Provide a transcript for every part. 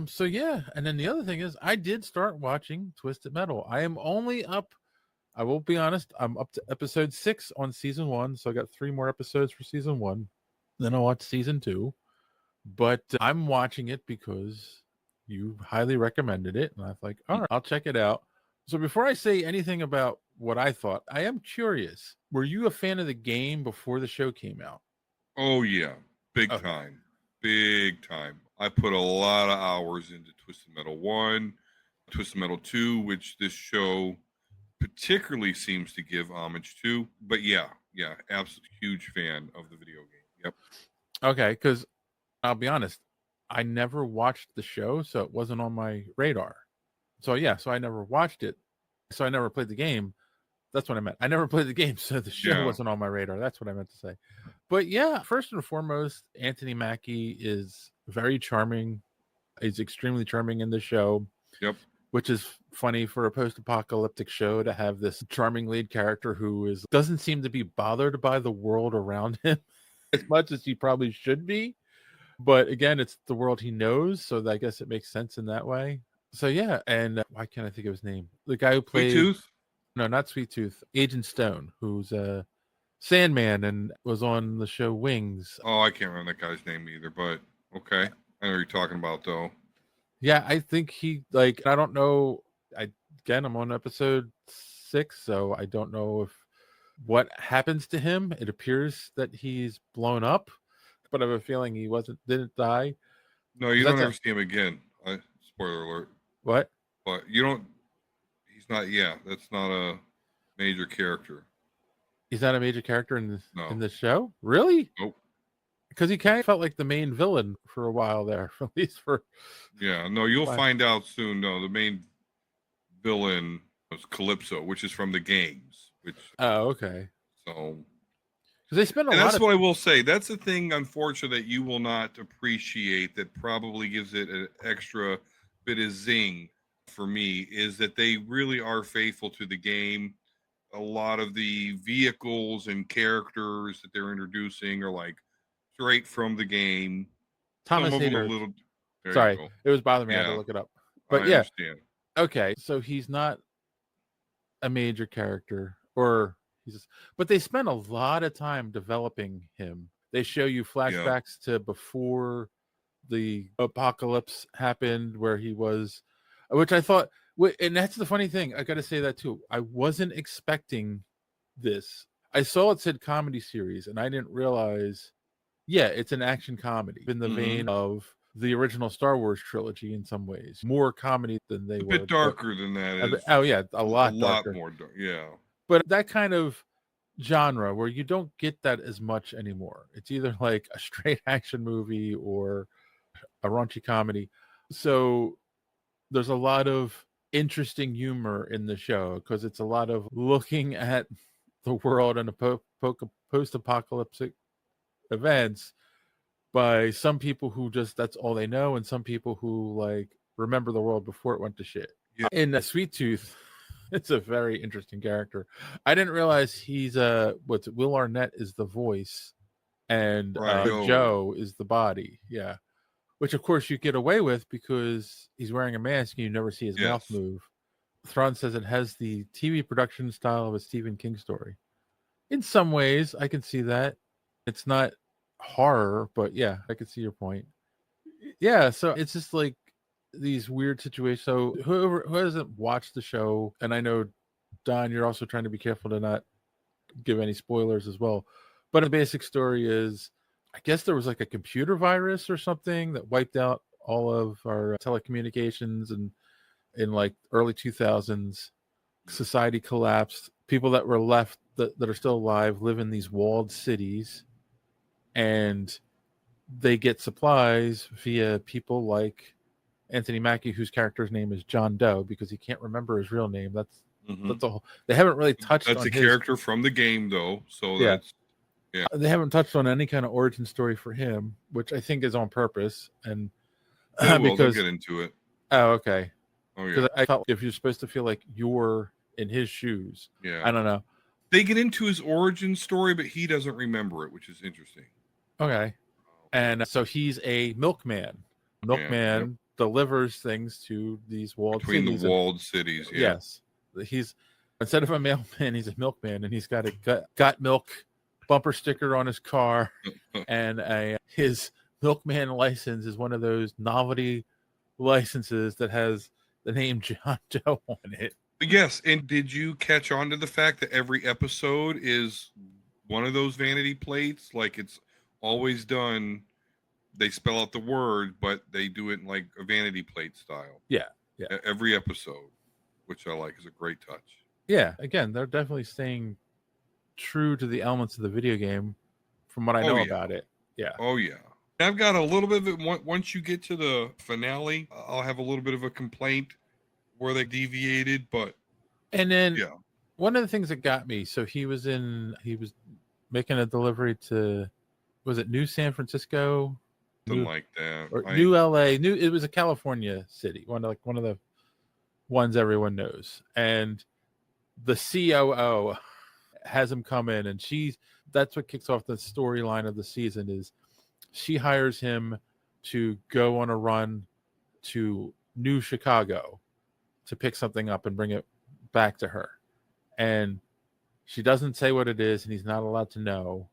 So yeah, and then the other thing is I did start watching Twisted Metal. I am only up, I will be honest, I'm up to episode 6 on season 1, so I got 3 more episodes for season 1. Then I'll watch season 2. But I'm watching it because you highly recommended it, and I was like, all right, I'll check it out. So before I say anything about what I thought, I am curious. Were you a fan of the game before the show came out? Oh yeah, big Okay. time, big time. I put a lot of hours into Twisted Metal 1, Twisted Metal 2, which this show particularly seems to give homage to. But yeah, absolute huge fan of the video game. Yep. Okay, because I'll be honest, I never watched the show, so it wasn't on my radar. So yeah, so I never watched it. So I never played the game. That's what I meant. I never played the game, so the show wasn't on my radar. That's what I meant to say. But yeah, first and foremost, Anthony Mackie is very charming. He's extremely charming in the show. Yep. Which is funny for a post-apocalyptic show to have this charming lead character who doesn't seem to be bothered by the world around him as much as he probably should be. But again, it's the world he knows, so I guess it makes sense in that way. So yeah, and why can't I think of his name? The guy who played Sweet Tooth? No, not Sweet Tooth. Agent Stone, who's a Sandman and was on the show Wings. Oh, I can't remember that guy's name either, but okay. I know what you're talking about, though. Yeah, I think he, like, I don't know. I'm on episode 6, so I don't know if what happens to him. It appears that he's blown up, but I have a feeling he didn't die. No, you don't ever see him again. Spoiler alert. What? But you don't. He's not. Yeah, that's not a major character. He's not a major character in the show? Really? Nope. Because he kind of felt like the main villain for a while there, at least for. Yeah, no, you'll find out soon. No, the main villain was Calypso, which is from the games. Oh, okay. So. Because they spend a lot. That's what I will say. That's the thing, unfortunately, that you will not appreciate. That probably gives it an extra bit of zing for me, is that they really are faithful to the game. A lot of the vehicles and characters that they're introducing are like straight from the game. Thomas Hayter. Sorry, it was bothering me. I had to look it up. But yeah, understand. Okay, so he's not a major character, but they spend a lot of time developing him. They show you flashbacks to before the apocalypse happened, where he was, which I thought, and that's the funny thing. I got to say that too. I wasn't expecting this. I saw it said comedy series, and I didn't realize, it's an action comedy in the vein of the original Star Wars trilogy in some ways. More comedy than they were. A bit darker than that. A lot more dark. Yeah. But that kind of genre where you don't get that as much anymore. It's either like a straight action movie or a raunchy comedy. So there's a lot of interesting humor in the show because it's a lot of looking at the world and the post-apocalyptic events by some people who that's all they know, and some people who like remember the world before it went to shit. Yeah. In Sweet Tooth, it's a very interesting character. I didn't realize he's Will Arnett is the voice, and Joe is the body. Yeah, which of course you get away with because he's wearing a mask and you never see his mouth move. Thrawn says it has the TV production style of a Stephen King story. In some ways, I can see that. It's not horror, but yeah, I can see your point. Yeah, so it's just like these weird situations. So who hasn't watched the show, and I know Don, you're also trying to be careful to not give any spoilers as well, but the basic story is, I guess there was like a computer virus or something that wiped out all of our telecommunications, and in like early 2000s society collapsed. People that were left that are still alive live in these walled cities, and they get supplies via people like Anthony Mackie, whose character's name is John Doe, because he can't remember his real name. That's the whole. They haven't really touched. That's a character from the game, though. So that's they haven't touched on any kind of origin story for him, which I think is on purpose. And because they'll get into it. Oh, okay. Oh yeah. Because I thought if you're supposed to feel like you're in his shoes, I don't know. They get into his origin story, but he doesn't remember it, which is interesting. Okay. And so he's a milkman. delivers things to these walled Between the cities. And walled cities, yeah. yes, he's instead of a mailman, he's a milkman, and he's got a got milk bumper sticker on his car, and his milkman license is one of those novelty licenses that has the name John Doe on it. Yes, and did you catch on to the fact that every episode is one of those vanity plates? Like it's always done. They spell out the word, but they do it in like a vanity plate style. Yeah, yeah, Every episode, which I like, is a great touch. yeah. Again, they're definitely staying true to the elements of the video game, from what I know about it. Yeah. Oh yeah. I've got a little bit of it. Once you get to the finale, I'll have a little bit of a complaint where they deviated, but And then yeah, one of the things that got me, so he was making a delivery to, was it New San Francisco? something like that. Or New LA, it was a California city, one of the ones everyone knows. And the COO has him come in, and that's what kicks off the storyline of the season. Is she hires him to go on a run to New Chicago to pick something up and bring it back to her. And she doesn't say what it is, and he's not allowed to know.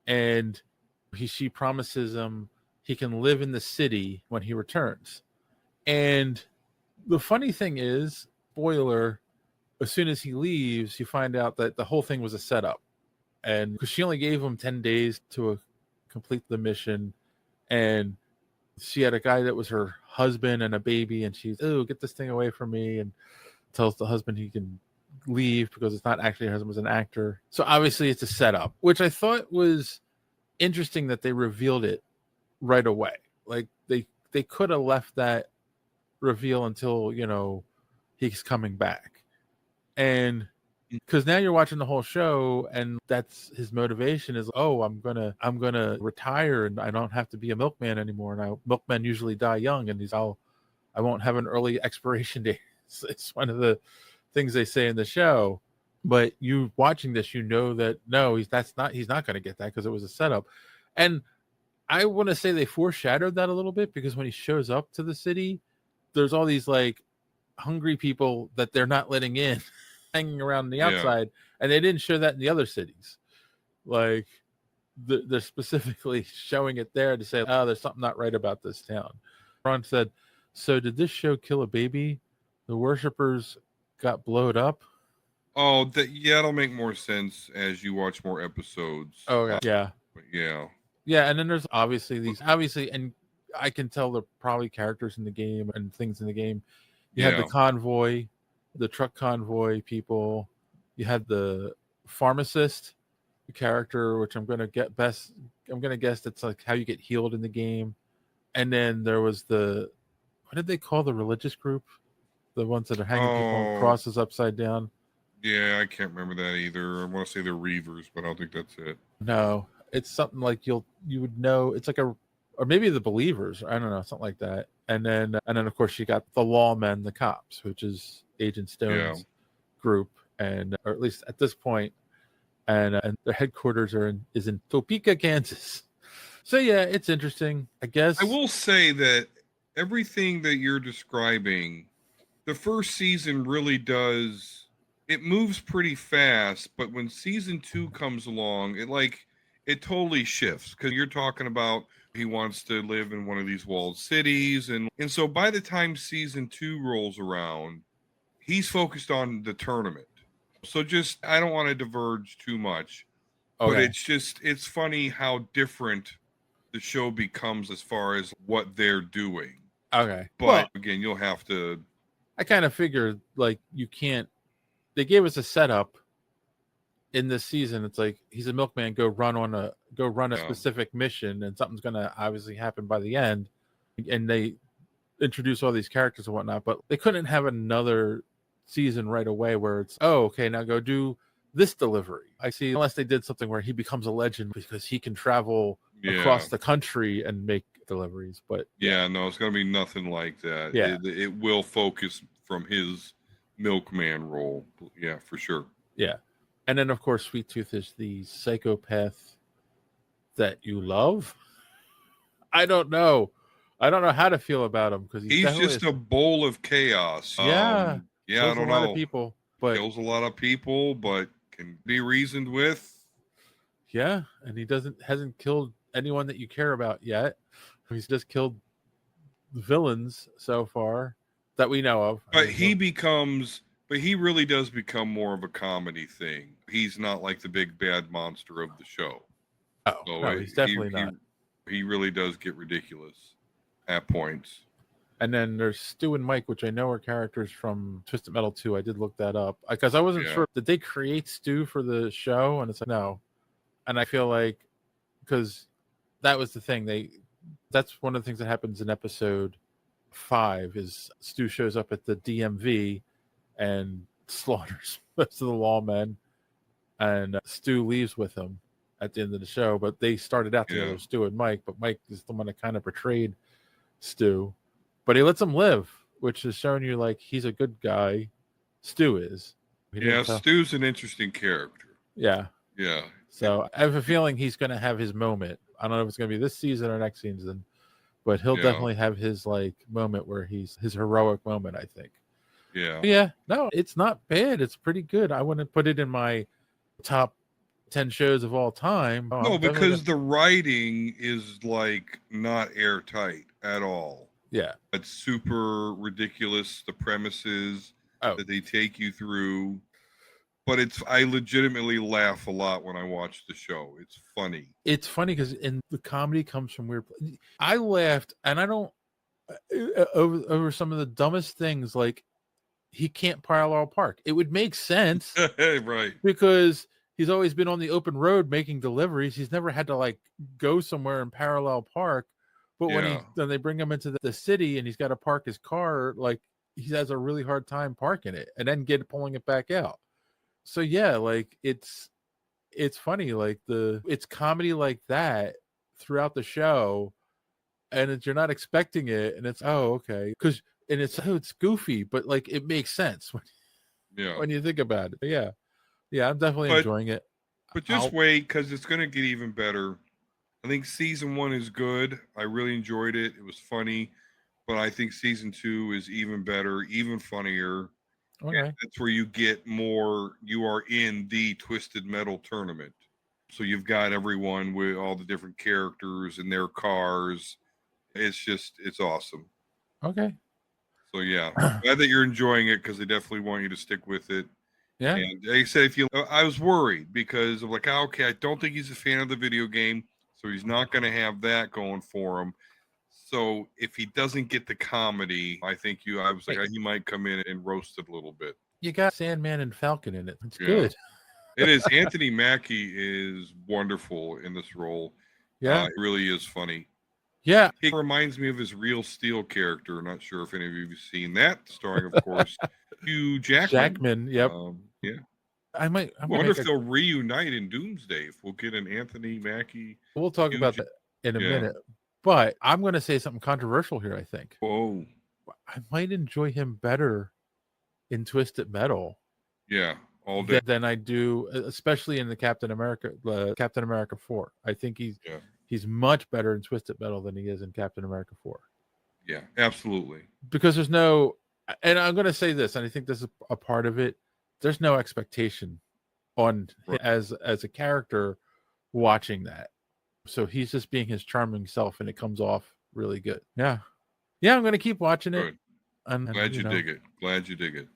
And she promises him he can live in the city when he returns. And the funny thing is, spoiler, as soon as he leaves, you find out that the whole thing was a setup. And because she only gave him 10 days to complete the mission, and she had a guy that was her husband and a baby, and she's, oh, get this thing away from me, and tells the husband he can leave because it's not actually her husband, was an actor. So obviously it's a setup, which I thought was interesting that they revealed it right away. Like they could have left that reveal until, he's coming back. And because now you're watching the whole show, and that's his motivation is, oh, I'm gonna retire, and I don't have to be a milkman anymore. And milkmen usually die young, and I won't have an early expiration date. It's one of the things they say in the show. But you watching this, that no, he's not going to get that because it was a setup. And I want to say they foreshadowed that a little bit, because when he shows up to the city, there's all these like hungry people that they're not letting in hanging around the outside, and they didn't show that in the other cities. Like they're specifically showing it there to say, oh, there's something not right about this town. Ron said, so did this show kill a baby? The worshippers got blowed up? Oh, that'll make more sense as you watch more episodes. Oh, yeah. But yeah. Yeah, and then there's obviously, and I can tell they're probably characters in the game and things in the game. You had the convoy, the truck convoy people. You had the pharmacist, the character, which I'm gonna guess that's like how you get healed in the game. And then there was what did they call the religious group? The ones that are hanging people on crosses upside down. Yeah, I can't remember that either. I want to say they're Reavers, but I don't think that's it. No, it's something like you would know. It's like or maybe the Believers. I don't know, something like that. And then of course you got the lawmen, the cops, which is Agent Stone's group, or at least at this point, and their headquarters is in Topeka, Kansas. So yeah, it's interesting. I guess I will say that everything that you're describing, the first season really does. It moves pretty fast, but when season 2 comes along, it totally shifts, because you're talking about he wants to live in one of these walled cities, and so by the time season 2 rolls around, he's focused on the tournament. So just, I don't want to diverge too much, but it's funny how different the show becomes as far as what they're doing. Okay. But again, you'll have to. I kind of figured like you can't. They gave us a setup in this season. It's like he's a milkman. Go run a specific mission, and something's gonna obviously happen by the end. And they introduce all these characters and whatnot, but they couldn't have another season right away where it's, oh, okay, now go do this delivery. I see, unless they did something where he becomes a legend because he can travel across the country and make deliveries. But no, it's gonna be nothing like that. Yeah, it will focus from his milkman role. Yeah, for sure. Yeah. And then of course Sweet Tooth is the psychopath that you love. I don't know. I don't know how to feel about him because He's just a bowl of chaos. Yeah, Yeah, I kills a don't lot of know. people, but Kills a lot of people, but can be reasoned with. yeah, and he hasn't killed anyone that you care about yet. He's just killed villains so far that we know of. I But mean, he really does become more of a comedy thing. He's not like the big bad monster of the show. So no, he's definitely he not. he really does get ridiculous at points. And then there's Stu and Mike, which I know are characters from Twisted Metal 2. I did look that up because I wasn't sure. Did they create Stu for the show? And it's like, no. And I feel like because that was the thing. That's one of the things that happens in episode 5 is Stu shows up at the DMV and slaughters most of the lawmen. And Stu leaves with him at the end of the show. But they started out together, Stu and Mike. But Mike is the one that kind of betrayed Stu. But he lets him live, which is showing you like he's a good guy. Stu is. Stu's an interesting character. Yeah. Yeah. So I have a feeling he's going to have his moment. I don't know if it's going to be this season or next season, but he'll definitely have his like moment where he's his heroic moment, I think. Yeah. Yeah. No, it's not bad. It's pretty good. I wouldn't put it in my top 10 shows of all time. No, because the writing is like not airtight at all. Yeah. It's super ridiculous, the premises that they take you through. But I legitimately laugh a lot when I watch the show. It's funny. It's funny because the comedy comes from weird. I laughed, and I don't over some of the dumbest things, like he can't parallel park. It would make sense, right? Because he's always been on the open road making deliveries. He's never had to like go somewhere and parallel park. But when they bring him into the city and he's got to park his car, like he has a really hard time parking it and then pulling it back out. So yeah, like it's funny, like it's comedy like that throughout the show, and you're not expecting it, and it's okay, because it's goofy, but like it makes sense when you think about it. Yeah, I'm definitely enjoying it. But just wait, because it's going to get even better. I think season 1 is good. I really enjoyed it. It was funny. But I think season 2 is even better, even funnier. Okay. And that's where you get more. You are in the Twisted Metal tournament. So you've got everyone with all the different characters and their cars. It's awesome. Okay. So yeah, glad that you're enjoying it, because they definitely want you to stick with it. Yeah. And like I said, I was worried because I'm like, okay, I don't think he's a fan of the video game. So he's not going to have that going for him. So if he doesn't get the comedy, I was like, he might come in and roast it a little bit. You got Sandman and Falcon in it. It's good. It is. Anthony Mackie is wonderful in this role. Yeah. It really is funny. Yeah. He reminds me of his Real Steel character. Not sure if any of you have seen that, starring, of course, Hugh Jackman. Yep. Yeah. I wonder if they'll reunite in Doomsday, if we'll get an Anthony Mackie. We'll talk about that in a minute. But I'm going to say something controversial here, I think. Whoa. I might enjoy him better in Twisted Metal. Yeah, all day. Than I do, especially in the Captain America 4. I think he's much better in Twisted Metal than he is in Captain America 4. Yeah, absolutely. Because there's no, and I'm going to say this, and I think this is a part of it, there's no expectation on as a character watching that. So he's just being his charming self, and it comes off really good. Yeah, I'm going to keep watching it. And glad you dig it. Glad you dig it.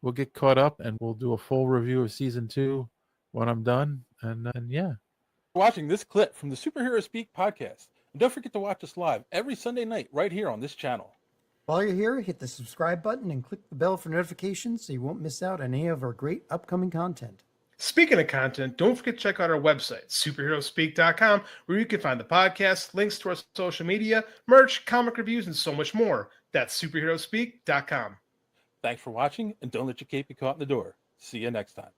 We'll get caught up, and we'll do a full review of season 2 when I'm done. And yeah, watching this clip from the Superhero Speak podcast, and don't forget to watch us live every Sunday night right here on this channel. While you're here, hit the subscribe button and click the bell for notifications so you won't miss out on any of our great upcoming content. Speaking of content, don't forget to check out our website, superheroespeak.com, where you can find the podcast, links to our social media, merch, comic reviews, and so much more. That's superheroespeak.com. Thanks for watching, and don't let your cape be caught in the door. See you next time.